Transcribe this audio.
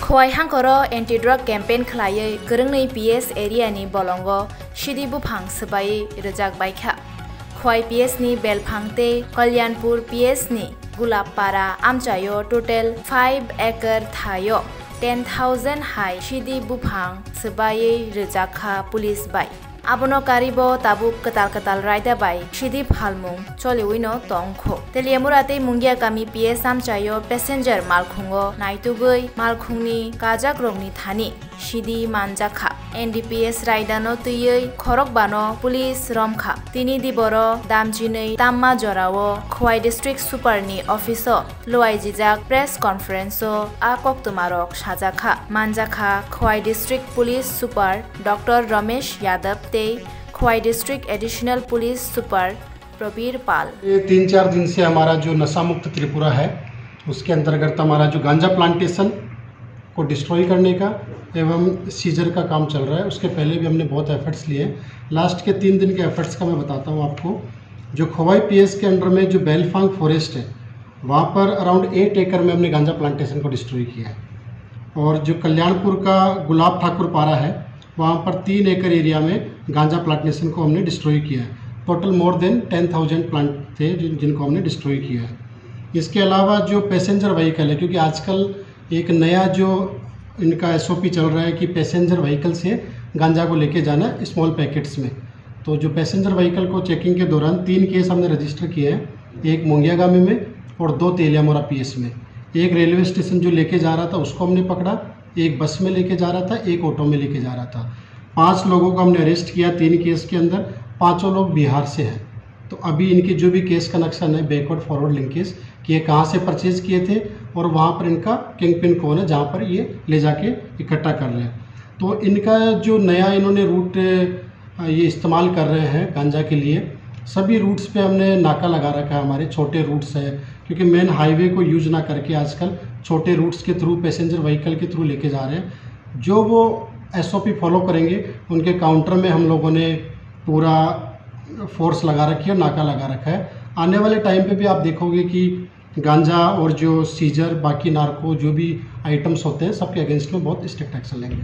Khowai हांखरो anti drug campaign खलायै गोरोंनै PS एरियानि बलंगो सिदि बुफां सबायै रोजाक बायखा Khowai PS नि बेलफांते कल्याणपुर पीएस नि गुलाबपारा आमचायो टोटल 5 एकर थायो 10,000 हाई सिदि बुफां सबायै रोजाखा पुलिस बाय abono karibo tabuk ketal raida bai shidi phalmung choliwino tongkho teliamurate mungya kami ps amchayo passenger malkhungo naitugoi malkhungni kajakrongni thani shidi manjakha ndps raidano tuyei khorok bano police romkha tini diboro damjinei tamma jorao khwai district super ni office loai jijak press conference a koktumarok sajakha manjakha khwai district police super dr ramesh yadav Khowai district additional police super Prabir Pal. ये 3-4 दिन से हमारा जो नशा मुक्त त्रिपुरा है उसके अंतर्गत हमारा जो गांजा प्लांटेशन को डिस्ट्रॉय करने का एवं सीजर का काम चल रहा है। उसके पहले भी हमने बहुत एफर्ट्स लिए। लास्ट के 3 दिन के एफर्ट्स का मैं बताता हूँ आपको। जो खवाई पीएस के अंडर में जो बेलफांग फॉरेस्ट है वहाँ पर अराउंड 8 एकड़ में हमने गांजा प्लांटेशन को डिस्ट्रॉय किया है। और जो कल्याणपुर का गुलाब ठाकुर पारा है वहाँ पर 3 एकड़ एरिया में गांजा प्लांटेशन को हमने डिस्ट्रॉय किया है। टोटल मोर देन 10,000 प्लांट थे जिनको हमने डिस्ट्रॉय किया है। इसके अलावा जो पैसेंजर व्हीकल है, क्योंकि आजकल एक नया जो इनका SOP चल रहा है कि पैसेंजर व्हीकल से गांजा को लेके जाना स्मॉल पैकेट्स में, तो जो पैसेंजर व्हीकल को चेकिंग के दौरान 3 केस हमने रजिस्टर किए हैं, एक मोंगियागामी में और 2 तेलियामोरा पीएस में। एक रेलवे स्टेशन जो लेके जा रहा था उसको हमने पकड़ा, एक बस में लेके जा रहा था, एक ऑटो में लेके जा रहा था। 5 लोगों को हमने अरेस्ट किया 3 केस के अंदर। 5 लोग बिहार से हैं। तो अभी इनके जो भी केस कनेक्शन है बैकवर्ड फॉरवर्ड लिंकेज कि ये कहाँ से परचेज किए थे और वहाँ पर इनका किंग पिन कौन है जहाँ पर ये ले जाके इकट्ठा कर रहे हैं। तो इनका जो नया इन्होंने रूट ये इस्तेमाल कर रहे हैं गांजा के लिए, सभी रूट्स पे हमने नाका लगा रखा है। हमारे छोटे रूट्स है क्योंकि मेन हाईवे को यूज ना करके आजकल छोटे रूट्स के थ्रू पैसेंजर व्हीकल के थ्रू लेके जा रहे हैं। जो वो SOP फॉलो करेंगे उनके काउंटर में हम लोगों ने पूरा फोर्स लगा रखी है, नाका लगा रखा है। आने वाले टाइम पे भी आप देखोगे कि गांजा और जो सीजर बाकी नार्को जो भी आइटम्स होते हैं सबके अगेंस्ट में बहुत स्ट्रिक्ट एक्शन लेंगे।